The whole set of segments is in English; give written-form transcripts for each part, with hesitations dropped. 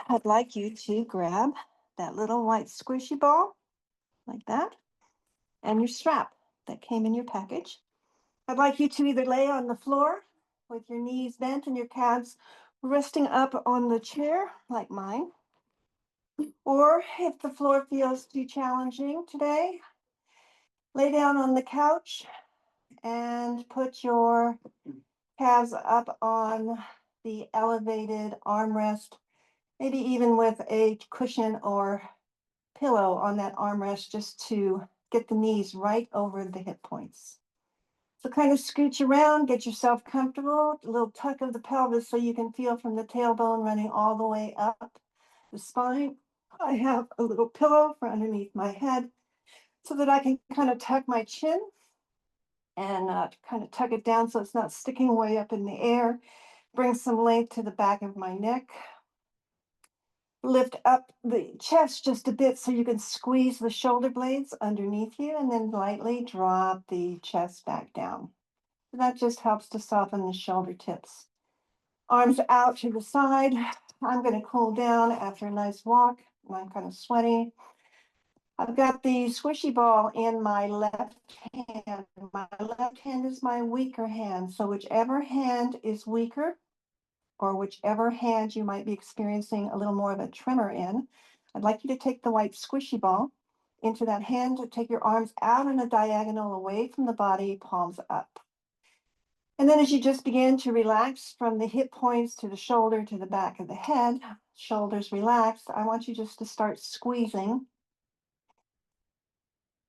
I'd like you to grab that little white squishy ball, like that, and your strap that came in your package. I'd like you to either lay on the floor with your knees bent and your calves resting up on the chair, like mine, or if the floor feels too challenging today, lay down on the couch and put your calves up on the elevated armrest, maybe even with a cushion or pillow on that armrest just to get the knees right over the hip points. So kind of scooch around, get yourself comfortable, a little tuck of the pelvis so you can feel from the tailbone running all the way up the spine. I have a little pillow for underneath my head so that I can kind of tuck my chin and kind of tuck it down so it's not sticking way up in the air. Bring some length to the back of my neck. Lift up the chest just a bit so you can squeeze the shoulder blades underneath you, and then lightly drop the chest back down. That just helps to soften the shoulder tips. Arms out to the side. I'm going to cool down after a nice walk. I'm kind of sweaty. I've got the squishy ball in my left hand. My left hand is my weaker hand. So whichever hand is weaker, or whichever hand you might be experiencing a little more of a tremor in, I'd like you to take the white squishy ball into that hand, to take your arms out in a diagonal away from the body, palms up. And then as you just begin to relax from the hip points to the shoulder to the back of the head, shoulders relaxed, I want you just to start squeezing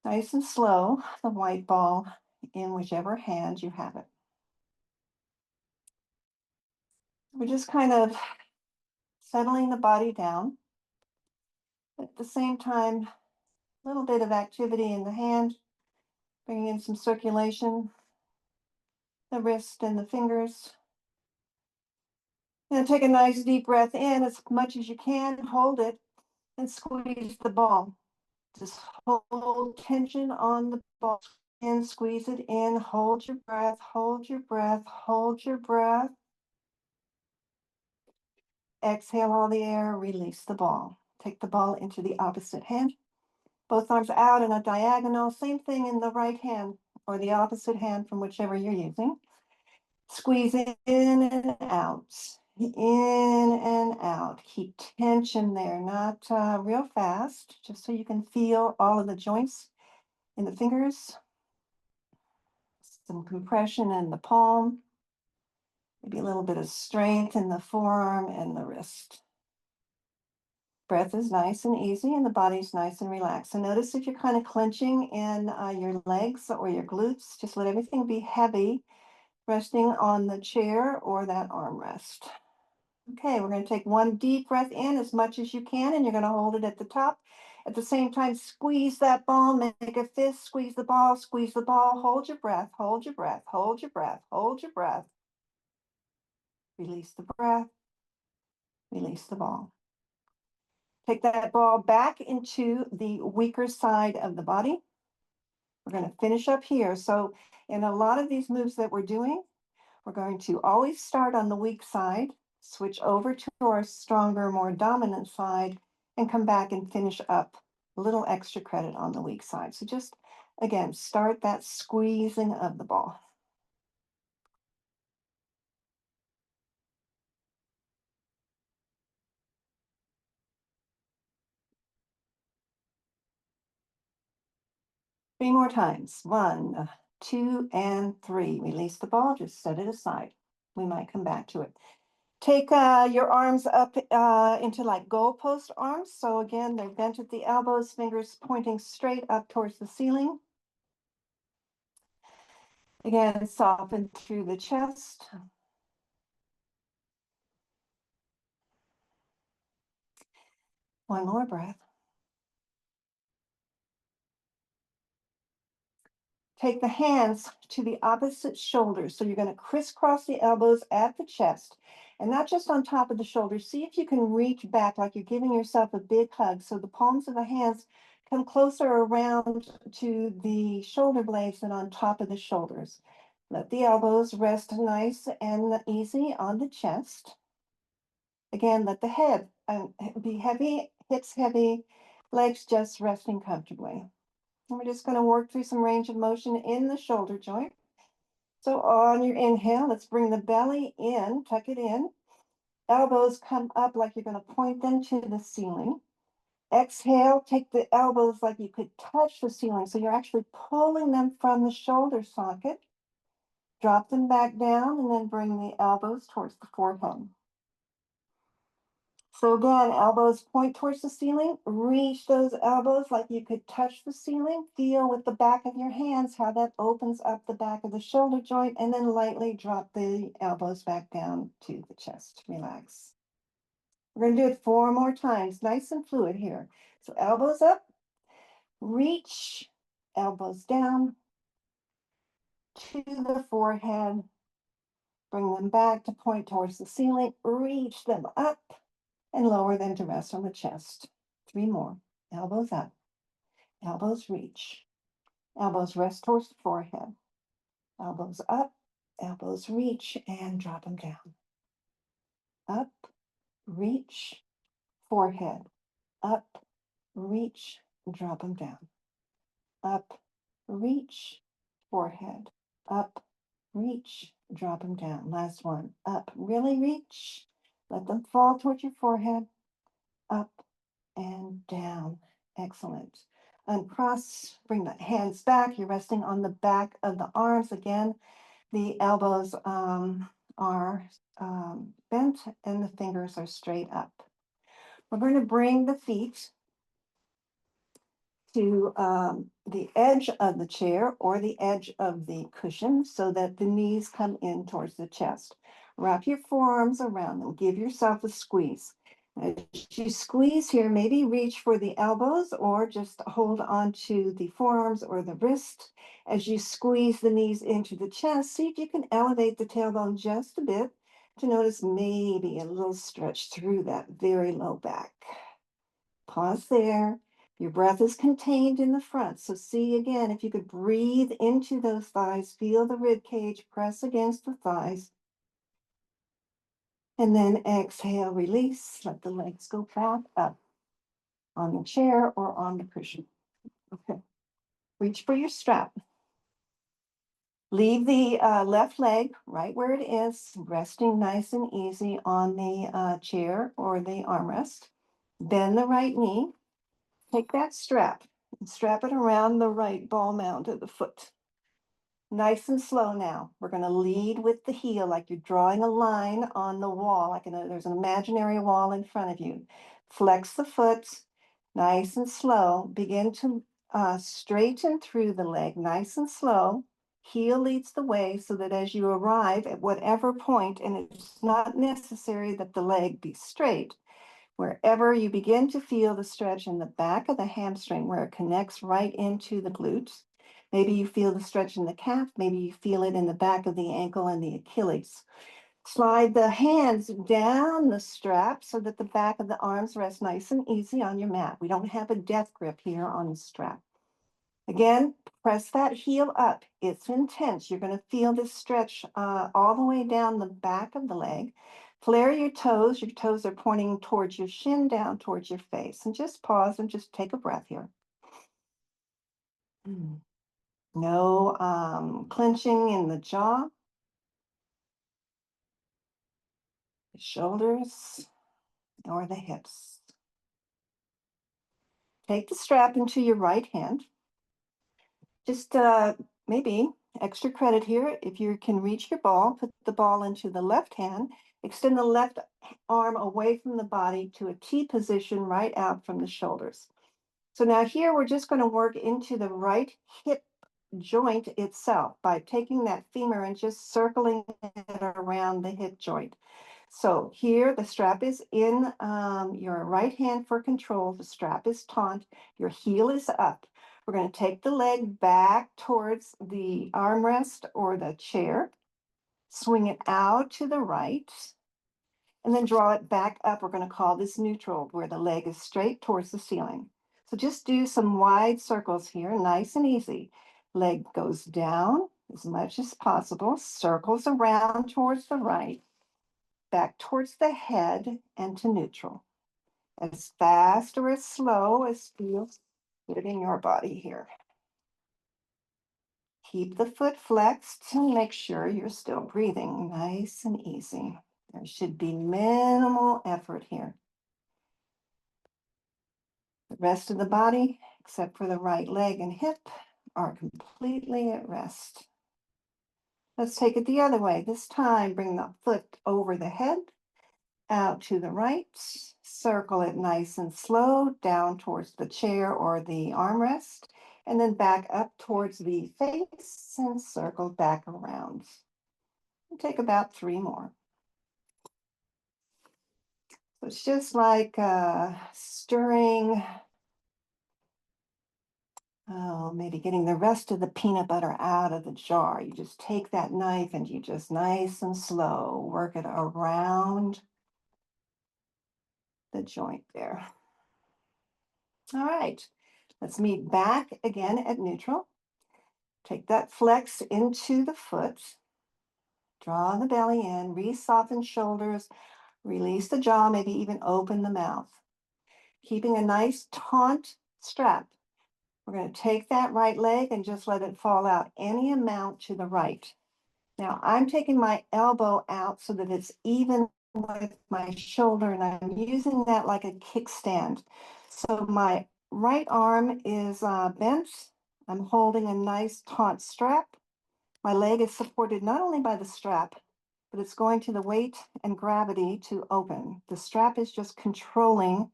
nice and slow the white ball in whichever hand you have it. We're just kind of settling the body down. At the same time, a little bit of activity in the hand, bringing in some circulation, the wrist and the fingers. And take a nice deep breath in as much as you can, hold it, and squeeze the ball. Just hold tension on the ball and squeeze it in. Hold your breath, hold your breath, hold your breath. Exhale all the air, release the ball. Take the ball into the opposite hand. Both arms out in a diagonal. Same thing in the right hand or the opposite hand from whichever you're using. Squeeze in and out, in and out. Keep tension there, not real fast, just so you can feel all of the joints in the fingers. Some compression in the palm. Maybe a little bit of strength in the forearm and the wrist. Breath is nice and easy and the body's nice and relaxed. So notice if you're kind of clenching in your legs or your glutes, just let everything be heavy, resting on the chair or that armrest. Okay, we're going to take one deep breath in as much as you can, and you're going to hold it at the top. At the same time, squeeze that ball, make a fist, squeeze the ball, hold your breath, hold your breath, hold your breath, hold your breath. Release the breath, release the ball. Take that ball back into the weaker side of the body. We're going to finish up here. So in a lot of these moves that we're doing, we're going to always start on the weak side, switch over to our stronger, more dominant side, and come back and finish up a little extra credit on the weak side. So just, again, start that squeezing of the ball. Three more times. 1, 2, and 3. Release the ball, just set it aside. We might come back to it. Take your arms up into like goalpost arms. So again, they're bent at the elbows, fingers pointing straight up towards the ceiling. Again, soften through the chest. One more breath. Take the hands to the opposite shoulders. So you're going to crisscross the elbows at the chest and not just on top of the shoulders. See if you can reach back like you're giving yourself a big hug. So the palms of the hands come closer around to the shoulder blades and on top of the shoulders. Let the elbows rest nice and easy on the chest. Again, let the head be heavy, hips heavy, legs just resting comfortably. And we're just going to work through some range of motion in the shoulder joint. So on your inhale, let's bring the belly in, tuck it in. Elbows come up like you're going to point them to the ceiling. Exhale, take the elbows like you could touch the ceiling. So you're actually pulling them from the shoulder socket. Drop them back down and then bring the elbows towards the forehead. So again, elbows point towards the ceiling. Reach those elbows like you could touch the ceiling. Feel with the back of your hands how that opens up the back of the shoulder joint, and then lightly drop the elbows back down to the chest. Relax. We're going to do it 4 more times. Nice and fluid here. So elbows up, reach, elbows down to the forehead. Bring them back to point towards the ceiling. Reach them up and lower them to rest on the chest. 3 more. Elbows up, elbows reach, elbows rest towards the forehead. Elbows up, elbows reach, and drop them down. Up, reach, forehead. Up, reach, drop them down. Up, reach, forehead. Up, reach, drop them down. Last one. Up, really reach. Let them fall towards your forehead. Up and down. Excellent. Uncross, bring the hands back. You're resting on the back of the arms. Again, the elbows are bent and the fingers are straight up. We're going to bring the feet to the edge of the chair or the edge of the cushion so that the knees come in towards the chest. Wrap your forearms around them. Give yourself a squeeze. As you squeeze here, maybe reach for the elbows or just hold on to the forearms or the wrist. As you squeeze the knees into the chest, see if you can elevate the tailbone just a bit to notice maybe a little stretch through that very low back. Pause there. Your breath is contained in the front. So see again, if you could breathe into those thighs, feel the rib cage press against the thighs. And then exhale, release, let the legs go back up on the chair or on the cushion. Okay. Reach for your strap. Leave the left leg right where it is, resting nice and easy on the chair or the armrest. Bend the right knee. Take that strap and strap it around the right ball mound of the foot. Nice and slow now. We're going to lead with the heel like you're drawing a line on the wall, like there's an imaginary wall in front of you. Flex the foot, nice and slow. Begin to straighten through the leg, nice and slow. Heel leads the way so that as you arrive at whatever point, and it's not necessary that the leg be straight, wherever you begin to feel the stretch in the back of the hamstring where it connects right into the glutes. Maybe you feel the stretch in the calf. Maybe you feel it in the back of the ankle and the Achilles. Slide the hands down the strap so that the back of the arms rest nice and easy on your mat. We don't have a death grip here on the strap. Again, press that heel up. It's intense. You're going to feel this stretch all the way down the back of the leg. Flare your toes. Your toes are pointing towards your shin, down towards your face. And just pause and just take a breath here. No clenching in the jaw, the shoulders, or the hips. Take the strap into your right hand. Just maybe extra credit here. If you can reach your ball, put the ball into the left hand. Extend the left arm away from the body to a T position right out from the shoulders. So now here we're just going to work into the right hip joint itself by taking that femur and just circling it around the hip joint. So here the strap is in your right hand for control. The strap is taut. Your heel is up. We're going to take the leg back towards the armrest or the chair. Swing it out to the right. And then draw it back up. We're going to call this neutral, where the leg is straight towards the ceiling. So just do some wide circles here, nice and easy. Leg goes down as much as possible, circles around towards the right, back towards the head and to neutral. as fast or as slow as feels good in your body here. Keep the foot flexed and make sure you're still breathing nice and easy. There should be minimal effort here. The rest of the body, except for the right leg and hip, are completely at rest. Let's take it the other way. This time, bring the foot over the head, out to the right, circle it nice and slow down towards the chair or the armrest, and then back up towards the face and circle back around. And take about 3 more. So it's just like stirring, maybe getting the rest of the peanut butter out of the jar. You just take that knife and you just nice and slow work it around the joint there. All right, let's meet back again at neutral. Take that flex into the foot. Draw the belly in, re-soften shoulders, release the jaw, maybe even open the mouth. Keeping a nice taut strap. We're going to take that right leg and just let it fall out any amount to the right. Now I'm taking my elbow out so that it's even with my shoulder, and I'm using that like a kickstand. So my right arm is bent. I'm holding a nice taut strap. My leg is supported not only by the strap, but it's going to the weight and gravity to open. The strap is just controlling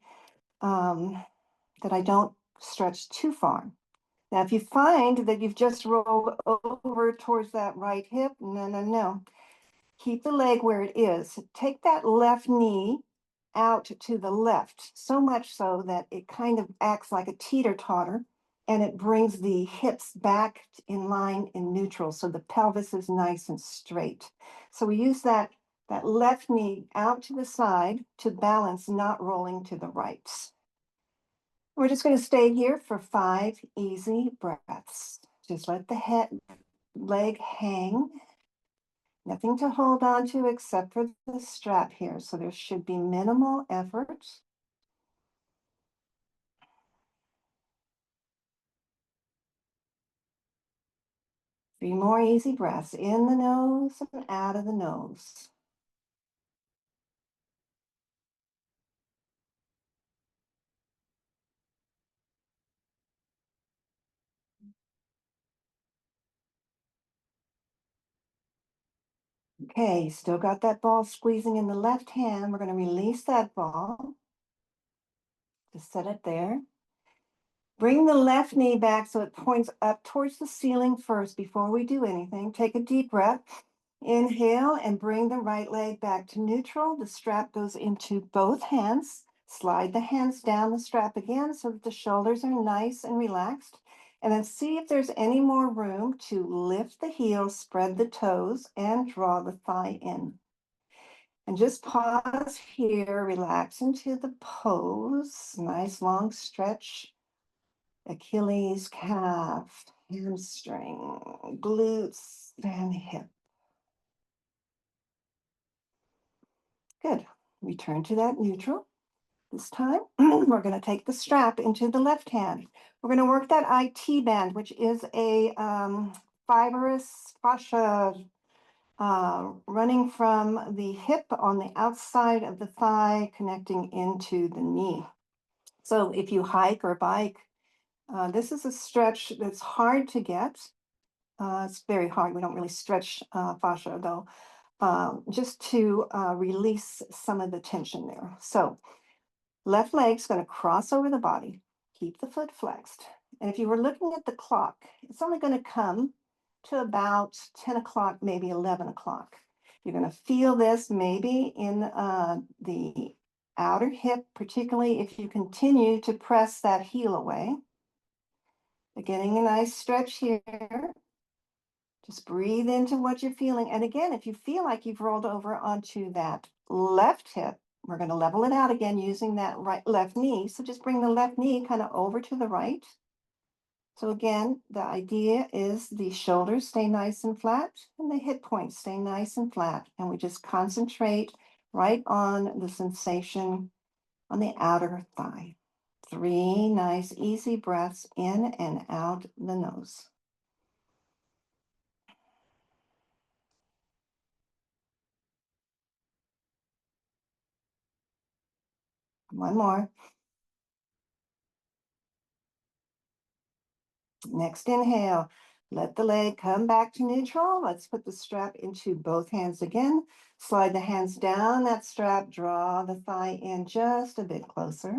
that I don't stretch too far. Now, if you find that you've just rolled over towards that right hip, no. Keep the leg where it is. Take that left knee out to the left, so much so that it kind of acts like a teeter-totter, and it brings the hips back in line in neutral, so the pelvis is nice and straight. So we use that left knee out to the side to balance, not rolling to the right. We're just going to stay here for 5 easy breaths. Just let the leg hang. Nothing to hold on to except for the strap here. So there should be minimal effort. Three more easy breaths in the nose and out of the nose. Okay, still got that ball squeezing in the left hand. We're going to release that ball. Just set it there. Bring the left knee back so it points up towards the ceiling first before we do anything. Take a deep breath. Inhale and bring the right leg back to neutral. The strap goes into both hands. Slide the hands down the strap again so that the shoulders are nice and relaxed. And then see if there's any more room to lift the heels, spread the toes, and draw the thigh in. And just pause here, relax into the pose. Nice long stretch. Achilles, calf, hamstring, glutes, and hip. Good. Return to that neutral. This time, we're going to take the strap into the left hand. We're going to work that IT band, which is a fibrous fascia running from the hip on the outside of the thigh, connecting into the knee. So if you hike or bike, this is a stretch that's hard to get. It's very hard. We don't really stretch fascia though, just to release some of the tension there. So left leg's going to cross over the body. Keep the foot flexed. And if you were looking at the clock, it's only going to come to about 10 o'clock, maybe 11 o'clock. You're going to feel this maybe in the outer hip, particularly if you continue to press that heel away. Getting a nice stretch here. Just breathe into what you're feeling. And again, if you feel like you've rolled over onto that left hip, we're going to level it out again using that left knee. So just bring the left knee kind of over to the right. So again, the idea is the shoulders stay nice and flat and the hip points stay nice and flat. And we just concentrate right on the sensation on the outer thigh. 3 nice, easy breaths in and out the nose. One more. Next inhale, let the leg come back to neutral. Let's put the strap into both hands again. Slide the hands down that strap, draw the thigh in just a bit closer.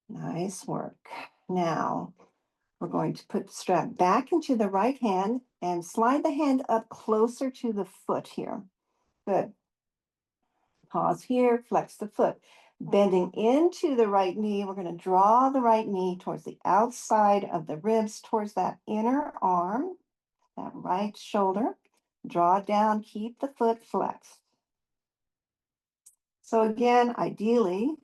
Nice work. Now, we're going to put the strap back into the right hand and slide the hand up closer to the foot here. Good. Pause here, flex the foot. Bending into the right knee, we're going to draw the right knee towards the outside of the ribs, towards that inner arm, that right shoulder. Draw down, keep the foot flexed. So again, ideally,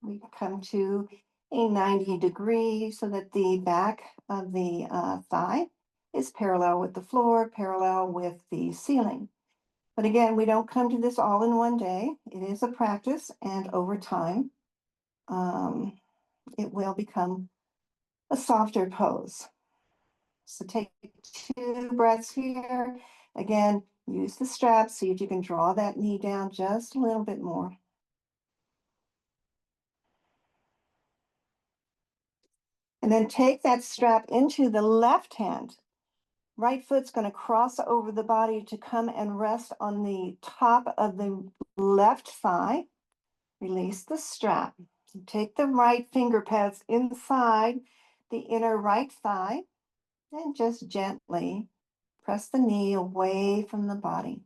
we come to a 90 degree so that the back of the thigh is parallel with the floor, parallel with the ceiling. But again, we don't come to this all in one day. It is a practice, and over time, it will become a softer pose. So take 2 breaths here. Again, use the strap. See if you can draw that knee down just a little bit more. And then take that strap into the left hand. Right foot's going to cross over the body to come and rest on the top of the left thigh. Release the strap. Take the right finger pads inside the inner right thigh and just gently press the knee away from the body.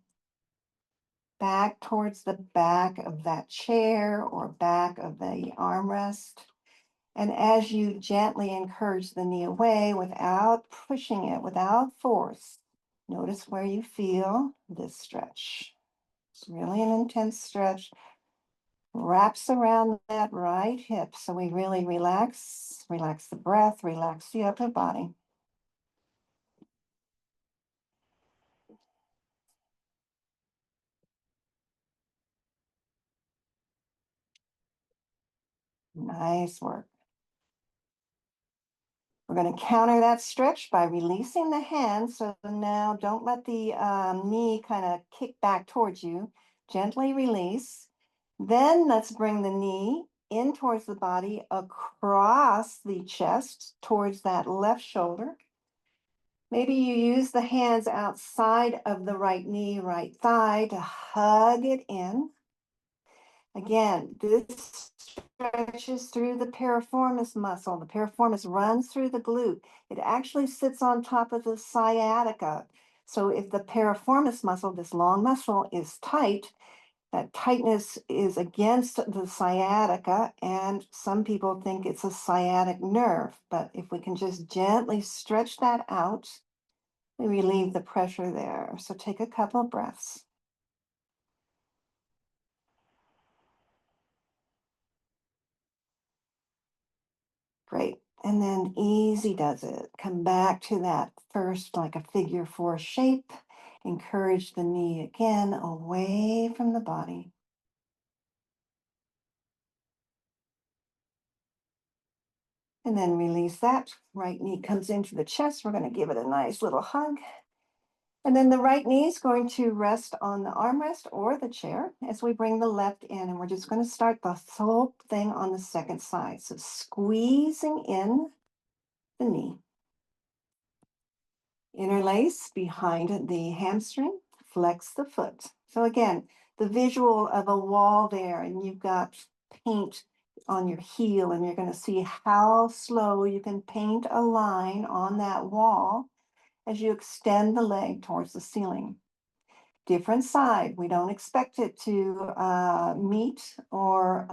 Back towards the back of that chair or back of the armrest. And as you gently encourage the knee away without pushing it, without force, notice where you feel this stretch. It's really an intense stretch. Wraps around that right hip. So we really relax the breath, relax the upper body. Nice work. We're going to counter that stretch by releasing the hands. So now don't let the knee kind of kick back towards you. Gently release. Then let's bring the knee in towards the body, across the chest, towards that left shoulder. Maybe you use the hands outside of the right knee, right thigh to hug it in. Again, this stretches through the piriformis muscle. The piriformis runs through the glute. It actually sits on top of the sciatica. So if the piriformis muscle, this long muscle, is tight, that tightness is against the sciatica, and some people think it's a sciatic nerve. But if we can just gently stretch that out, we relieve the pressure there. So take a couple of breaths. Great. And then easy does it. Come back to that first, like a figure 4 shape. Encourage the knee again away from the body. And then release that. Right knee comes into the chest. We're going to give it a nice little hug. And then the right knee is going to rest on the armrest or the chair as we bring the left in. And we're just going to start the whole thing on the second side. So squeezing in the knee. Interlace behind the hamstring, flex the foot. So again, the visual of a wall there, and you've got paint on your heel, and you're going to see how slow you can paint a line on that wall as you extend the leg towards the ceiling. Different side. We don't expect it to meet or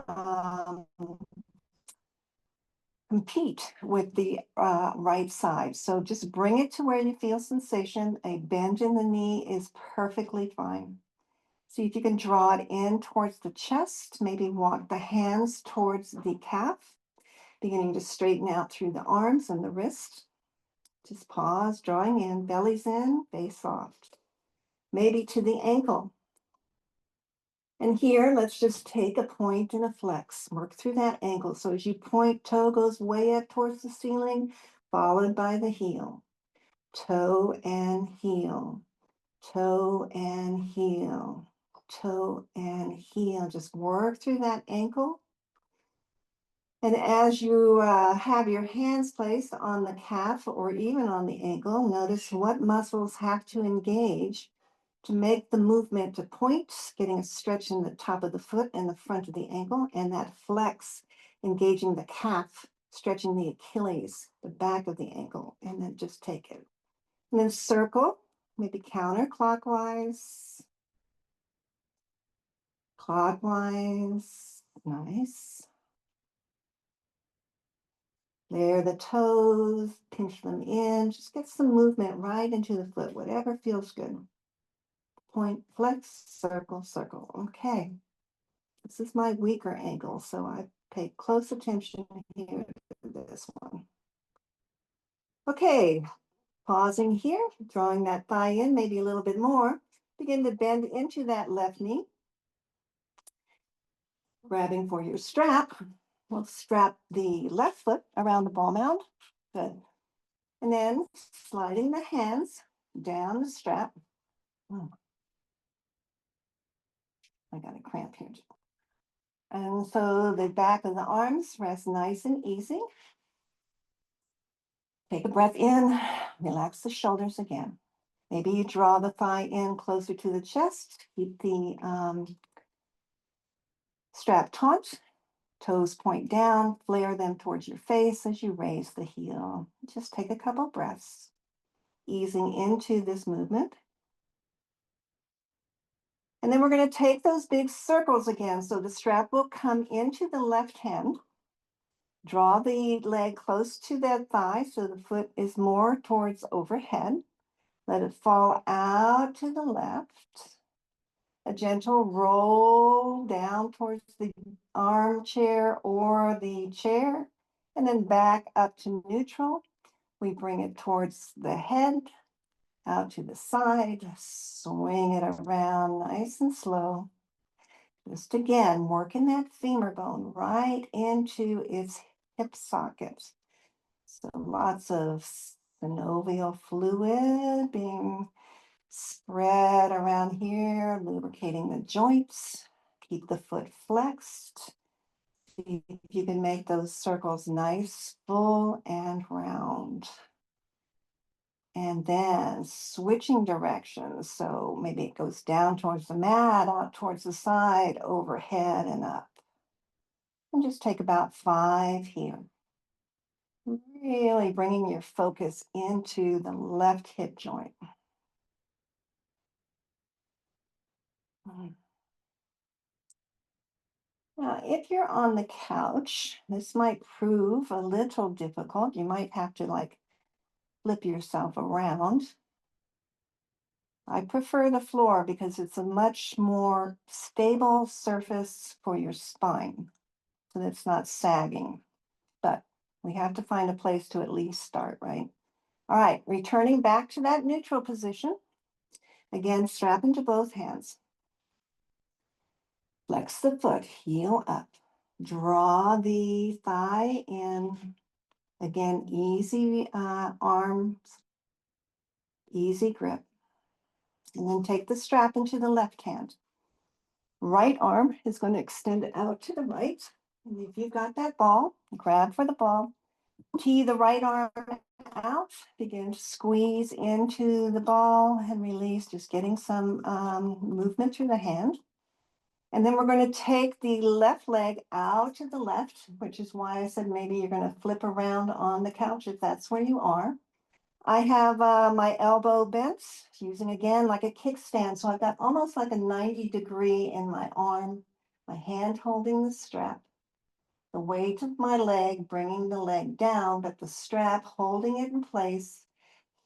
compete with the right side. So just bring it to where you feel sensation. A bend in the knee is perfectly fine. See if you can draw it in towards the chest. Maybe walk the hands towards the calf, beginning to straighten out through the arms and the wrist. Just pause, drawing in, belly's in, base soft. Maybe to the ankle. And here, let's just take a point and a flex. Work through that ankle. So as you point, toe goes way up towards the ceiling, followed by the heel. Toe and heel, toe and heel, toe and heel. Just work through that ankle. And as you have your hands placed on the calf or even on the ankle, notice what muscles have to engage to make the movement to point, getting a stretch in the top of the foot and the front of the ankle, and that flex, engaging the calf, stretching the Achilles, the back of the ankle, and then just take it. And then circle, maybe counterclockwise, clockwise, nice. There, the toes, pinch them in, just get some movement right into the foot, whatever feels good. Point, flex, circle, circle. Okay. This is my weaker ankle, so I pay close attention here to this one. Okay, pausing here, drawing that thigh in, maybe a little bit more. Begin to bend into that left knee. Grabbing for your strap. We'll strap the left foot around the ball mound. Good. And then sliding the hands down the strap. I got a cramp here. And so the back of the arms rest nice and easy. Take a breath in, relax the shoulders again. Maybe you draw the thigh in closer to the chest. Keep the strap taut. Toes point down, flare them towards your face as you raise the heel. Just take a couple breaths, easing into this movement. And then we're going to take those big circles again. So the strap will come into the left hand. Draw the leg close to that thigh so the foot is more towards overhead. Let it fall out to the left. A gentle roll down towards the armchair or the chair, and then back up to neutral. We bring it towards the head, out to the side, swing it around nice and slow. Just again, working that femur bone right into its hip socket. So lots of synovial fluid being spread around here, lubricating the joints. Keep the foot flexed. See if you can make those circles nice, full, and round. And then switching directions. So maybe it goes down towards the mat, out towards the side, overhead, and up. And just take about 5 here. Really bringing your focus into the left hip joint. Now, if you're on the couch, this might prove a little difficult. You might have to like flip yourself around. I prefer the floor because it's a much more stable surface for your spine, so that it's not sagging. But we have to find a place to at least start, right? All right, returning back to that neutral position. Again, strap into both hands. Flex the foot, heel up. Draw the thigh in. Again, easy arms, easy grip. And then take the strap into the left hand. Right arm is going to extend it out to the right. And if you've got that ball, grab for the ball. Tee the right arm out. Begin to squeeze into the ball and release, just getting some movement through the hand. And then we're going to take the left leg out to the left, which is why I said maybe you're going to flip around on the couch if that's where you are. I have my elbow bent, using again like a kickstand. So I've got almost like a 90-degree in my arm, my hand holding the strap, the weight of my leg, bringing the leg down, but the strap holding it in place.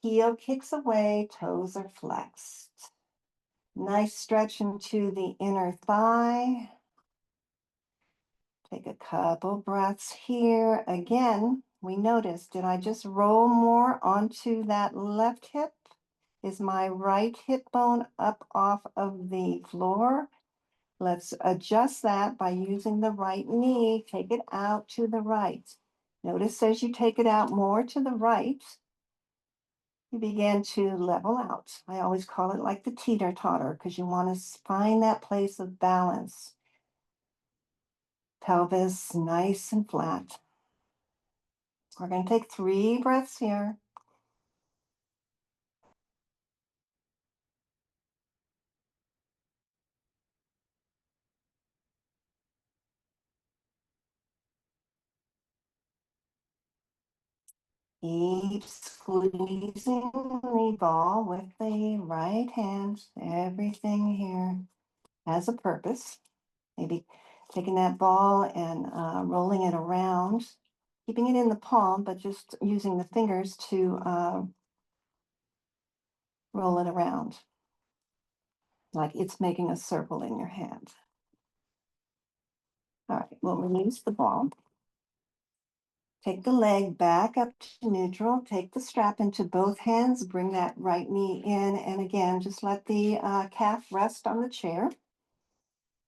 Heel kicks away, toes are flexed. Nice stretch into the inner thigh. Take a couple breaths here. Again, we notice, did I just roll more onto that left hip? Is my right hip bone up off of the floor? Let's adjust that by using the right knee. Take it out to the right. Notice as you take it out more to the right, you begin to level out. I always call it like the teeter-totter because you want to find that place of balance. Pelvis nice and flat. We're going to take 3 breaths here. Keep squeezing the ball with the right hand. Everything here has a purpose. Maybe taking that ball and rolling it around, keeping it in the palm, but just using the fingers to roll it around, like it's making a circle in your hand. All right, we'll release the ball. Take the leg back up to neutral. Take the strap into both hands. Bring that right knee in. And again, just let the calf rest on the chair.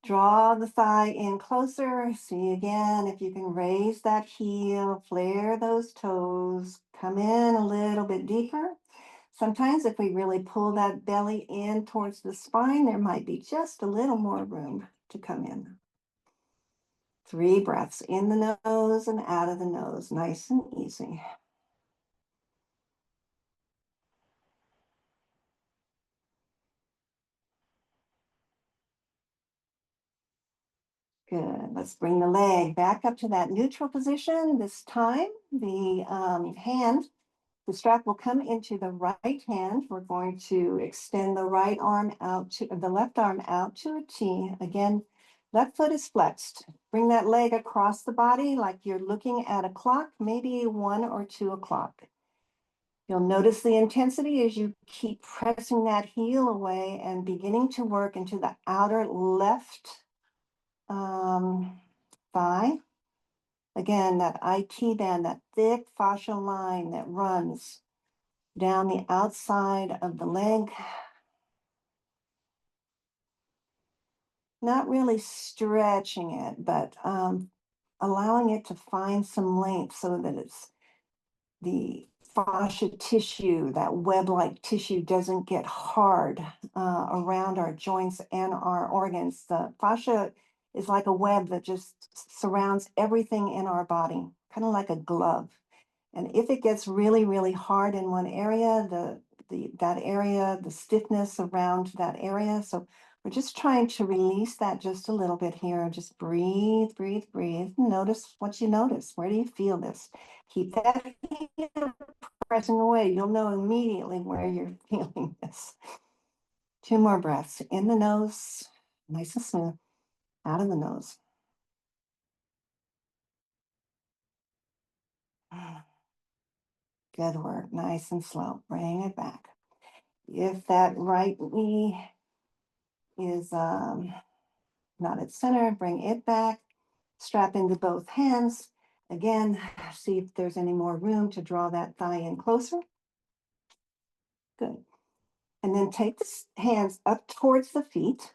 Draw the thigh in closer. See again if you can raise that heel, flare those toes, come in a little bit deeper. Sometimes if we really pull that belly in towards the spine, there might be just a little more room to come in. 3 breaths in the nose and out of the nose, nice and easy. Good. Let's bring the leg back up to that neutral position. This time, the strap will come into the right hand. We're going to extend the right arm out to the left arm out to a T. Again, left foot is flexed. Bring that leg across the body like you're looking at a clock, maybe 1 or 2 o'clock. You'll notice the intensity as you keep pressing that heel away and beginning to work into the outer left thigh. Again, that IT band, that thick fascia line that runs down the outside of the leg. Not really stretching it, but allowing it to find some length so that it's the fascia tissue, that web-like tissue doesn't get hard around our joints and our organs. The fascia is like a web that just surrounds everything in our body, kind of like a glove. And if it gets really, really hard in one area, the stiffness around that area. So we're just trying to release that just a little bit here. Just breathe, breathe, breathe. Notice what you notice. Where do you feel this? Keep that heel pressing away. You'll know immediately where you're feeling this. 2 more breaths. In the nose, nice and smooth. Out of the nose. Good work. Nice and slow. Bring it back. If that right knee is not at center, bring it back. Strap into both hands. Again, see if there's any more room to draw that thigh in closer. Good. And then take the hands up towards the feet.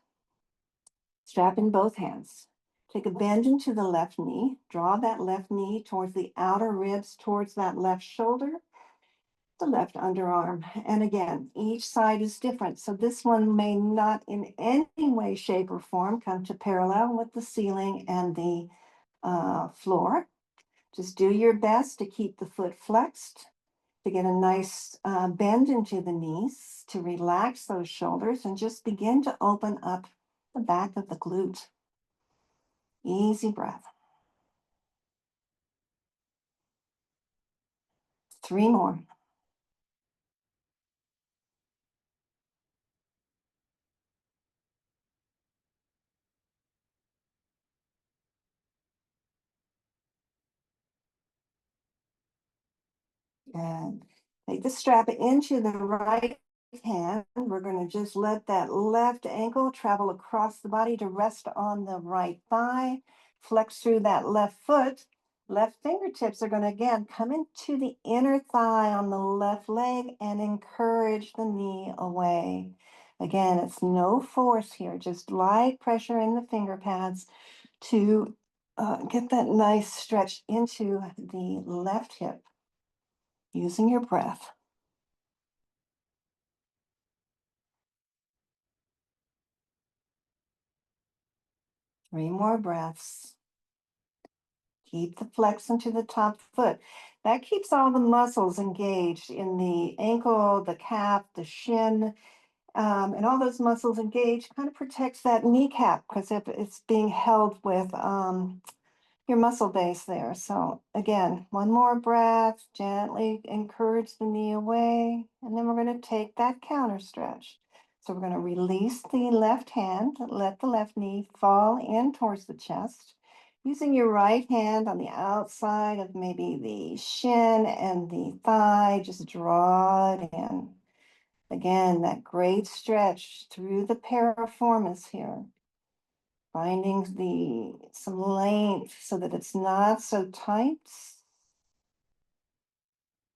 Strap in both hands. Take a bend into the left knee. Draw that left knee towards the outer ribs, towards that left shoulder, the left underarm. And again, each side is different. So this one may not in any way, shape, or form come to parallel with the ceiling and the floor. Just do your best to keep the foot flexed, to get a nice bend into the knees, to relax those shoulders, and just begin to open up the back of the glute. Easy breath. 3 more. And take the strap into the right hand. We're going to just let that left ankle travel across the body to rest on the right thigh. Flex through that left foot. Left fingertips are going to again come into the inner thigh on the left leg and encourage the knee away. Again, it's no force here, just light pressure in the finger pads to get that nice stretch into the left hip using your breath. 3 more breaths. Keep the flex into the top foot. That keeps all the muscles engaged in the ankle, the calf, the shin, and all those muscles engaged kind of protects that kneecap because if it's being held with your muscle base there. So again, 1 more breath, gently encourage the knee away, and then we're going to take that counter stretch. So we're going to release the left hand, let the left knee fall in towards the chest. Using your right hand on the outside of maybe the shin and the thigh, just draw it in. Again, that great stretch through the piriformis here, finding some length so that it's not so tight,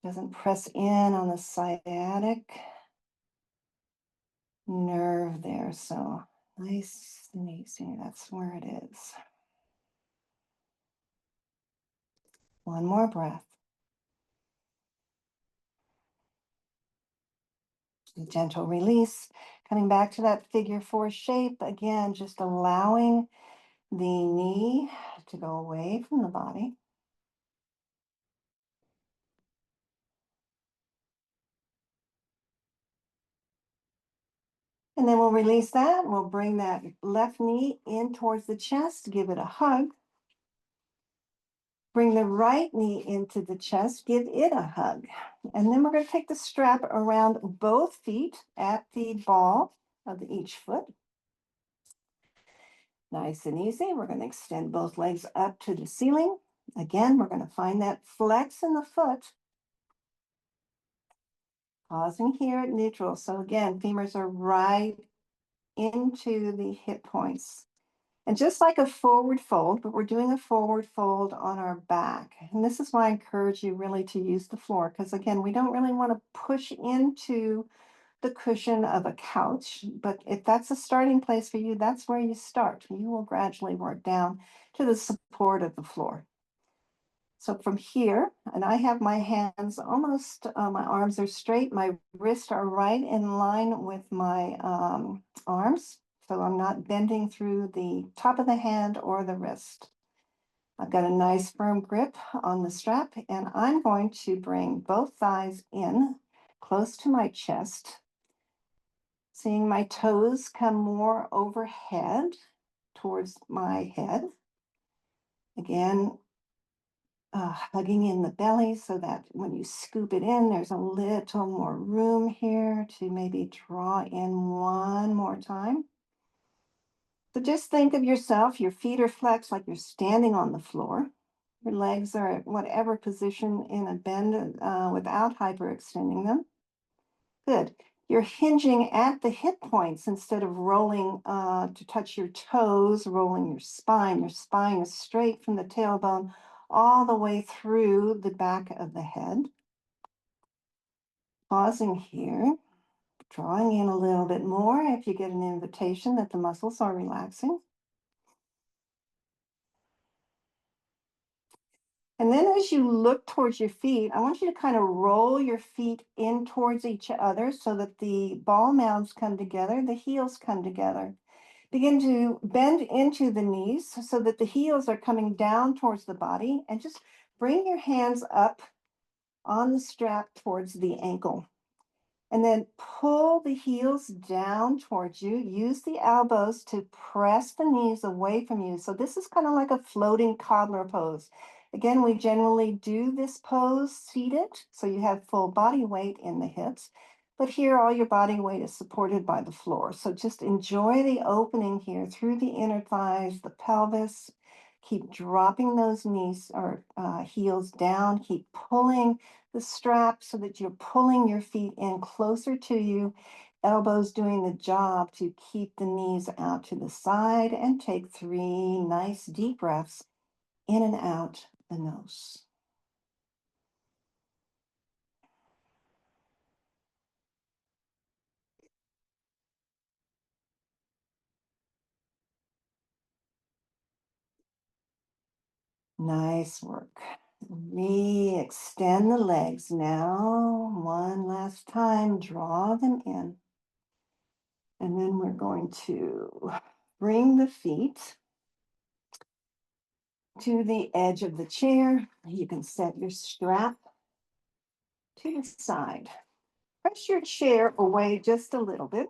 doesn't press in on the sciatic nerve there. So nice and easy. That's where it is. 1 more breath. Gentle release. Coming back to that figure 4 shape. Again, just allowing the knee to go away from the body. And then we'll release that. We'll bring that left knee in towards the chest, give it a hug. Bring the right knee into the chest, give it a hug. And then we're going to take the strap around both feet at the ball of each foot. Nice and easy. We're going to extend both legs up to the ceiling. Again, we're going to find that flex in the foot. Pausing here at neutral. So again, femurs are right into the hip points. And just like a forward fold, but we're doing a forward fold on our back. And this is why I encourage you really to use the floor, because again, we don't really want to push into the cushion of a couch. But if that's a starting place for you, that's where you start. You will gradually work down to the support of the floor. So from here, and I have my hands almost, my arms are straight, my wrists are right in line with my arms. So I'm not bending through the top of the hand or the wrist. I've got a nice firm grip on the strap, and I'm going to bring both thighs in close to my chest, seeing my toes come more overhead towards my head. Again, hugging in the belly so that when you scoop it in, there's a little more room here to maybe draw in 1 more time. So just think of yourself, your feet are flexed like you're standing on the floor. Your legs are at whatever position in a bend without hyperextending them. Good. You're hinging at the hip points instead of rolling to touch your toes, rolling your spine. Your spine is straight from the tailbone all the way through the back of the head. Pausing here, drawing in a little bit more if you get an invitation that the muscles are relaxing. And then as you look towards your feet, I want you to kind of roll your feet in towards each other so that the ball mounds come together, the heels come together. Begin to bend into the knees so that the heels are coming down towards the body, and just bring your hands up on the strap towards the ankle. And then pull the heels down towards you. Use the elbows to press the knees away from you. So this is kind of like a floating cobbler pose. Again, we generally do this pose seated, so you have full body weight in the hips. But here, all your body weight is supported by the floor. So just enjoy the opening here through the inner thighs, the pelvis. Keep dropping those knees or heels down. Keep pulling the strap so that you're pulling your feet in closer to you, elbows doing the job to keep the knees out to the side, and take 3 nice deep breaths in and out the nose. Nice work. Re-extend the legs now. One last time, draw them in. And then we're going to bring the feet to the edge of the chair. You can set your strap to the side. Press your chair away just a little bit.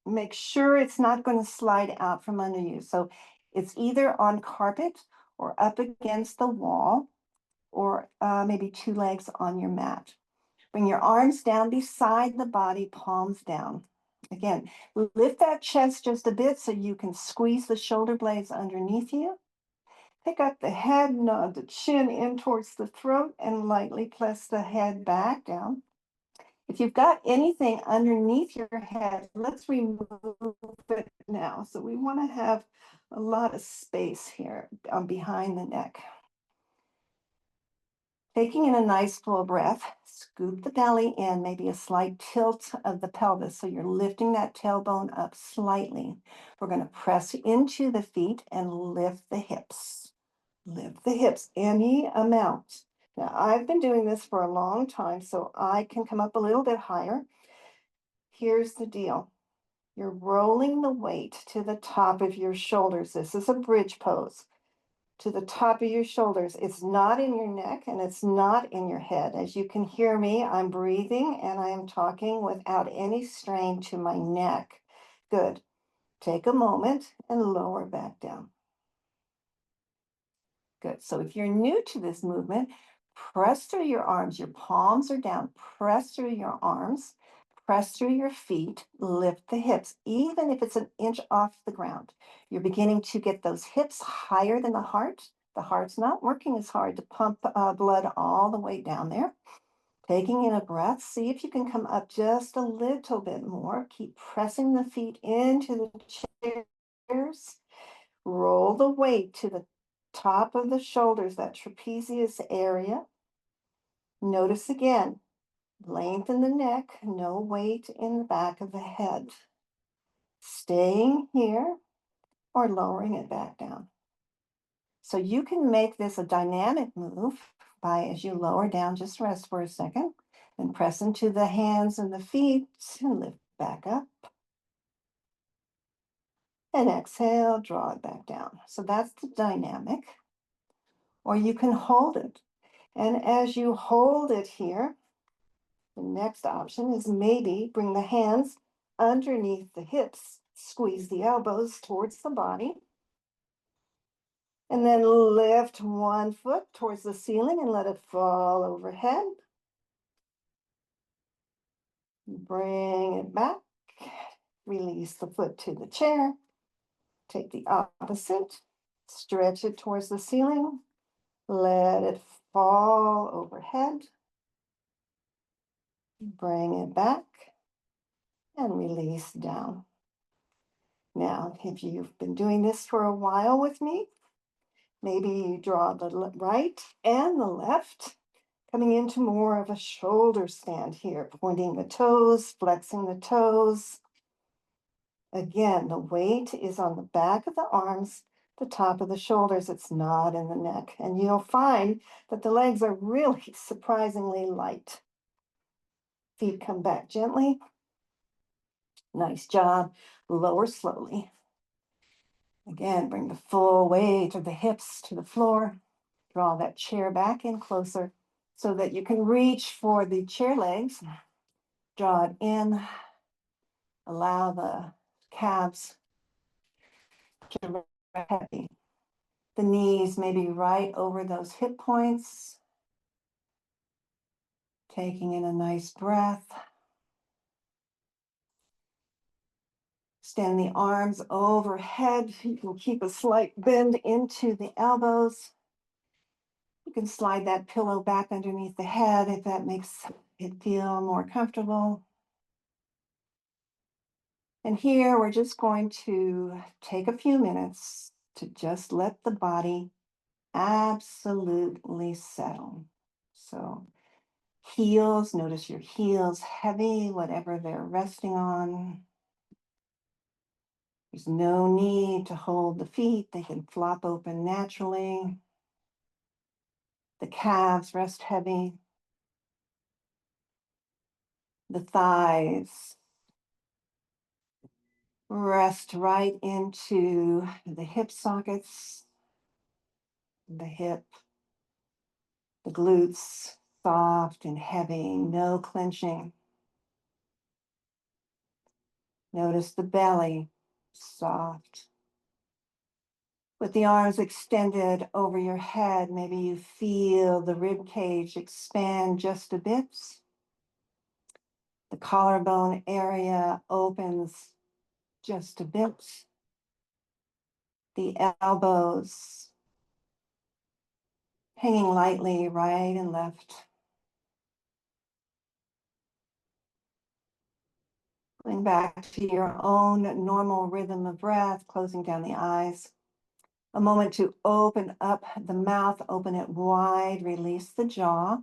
Make sure it's not going to slide out from under you. So it's either on carpet or up against the wall, or maybe two legs on your mat. Bring your arms down beside the body, palms down. Again, lift that chest just a bit so you can squeeze the shoulder blades underneath you. Pick up the head, nod the chin in towards the throat, and lightly press the head back down. If you've got anything underneath your head, let's remove it now. So we want to have a lot of space here behind the neck. Taking in a nice full breath, scoop the belly in, maybe a slight tilt of the pelvis. So you're lifting that tailbone up slightly. We're going to press into the feet and lift the hips. Lift the hips any amount. Now, I've been doing this for a long time, so I can come up a little bit higher. Here's the deal. You're rolling the weight to the top of your shoulders. This is a bridge pose. To the top of your shoulders. It's not in your neck and it's not in your head. As you can hear me, I'm breathing and I am talking without any strain to my neck. Good. Take a moment and lower back down. Good. So if you're new to this movement, press through your arms. Your palms are down. Press through your arms. Press through your feet. Lift the hips, even if it's an inch off the ground. You're beginning to get those hips higher than the heart. The heart's not working as hard to pump blood all the way down there. Taking in a breath, see if you can come up just a little bit more. Keep pressing the feet into the chairs. Roll the weight to the top of the shoulders, that trapezius area. Notice again, lengthen the neck, no weight in the back of the head. Staying here or lowering it back down. So you can make this a dynamic move by, as you lower down, just rest for a second, and press into the hands and the feet and lift back up. And exhale, draw it back down. So that's the dynamic. Or you can hold it. And as you hold it here, the next option is maybe bring the hands underneath the hips, squeeze the elbows towards the body, and then lift one foot towards the ceiling and let it fall overhead. Bring it back, release the foot to the chair, take the opposite, stretch it towards the ceiling, let it fall overhead, bring it back, and release down. Now, if you've been doing this for a while with me, maybe you draw the right and the left, coming into more of a shoulder stand here, pointing the toes, flexing the toes. Again, the weight is on the back of the arms, the top of the shoulders. It's not in the neck. And you'll find that the legs are really surprisingly light. Feet come back gently. Nice job. Lower slowly. Again, bring the full weight of the hips to the floor. Draw that chair back in closer so that you can reach for the chair legs. Draw it in. Allow the calves to rest heavy. The knees maybe right over those hip points. Taking in a nice breath. Extend the arms overhead. You can keep a slight bend into the elbows. You can slide that pillow back underneath the head if that makes it feel more comfortable. And here we're just going to take a few minutes to just let the body absolutely settle. So heels, notice your heels heavy, whatever they're resting on. There's no need to hold the feet. They can flop open naturally. The calves rest heavy. The thighs rest right into the hip sockets, the hip, the glutes, soft and heavy, no clenching. Notice the belly, soft. With the arms extended over your head, maybe you feel the rib cage expand just a bit. The collarbone area opens just a bit. The elbows hanging lightly right and left. Going back to your own normal rhythm of breath, closing down the eyes. A moment to open up the mouth, open it wide, release the jaw.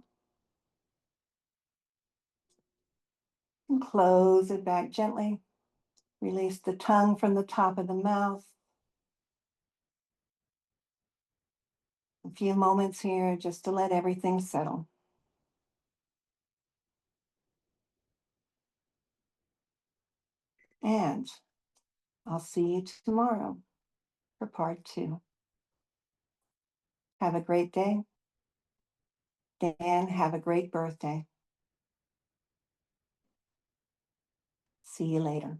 And close it back gently. Release the tongue from the top of the mouth. A few moments here just to let everything settle. And I'll see you tomorrow for part 2. Have a great day. Dan, have a great birthday. See you later.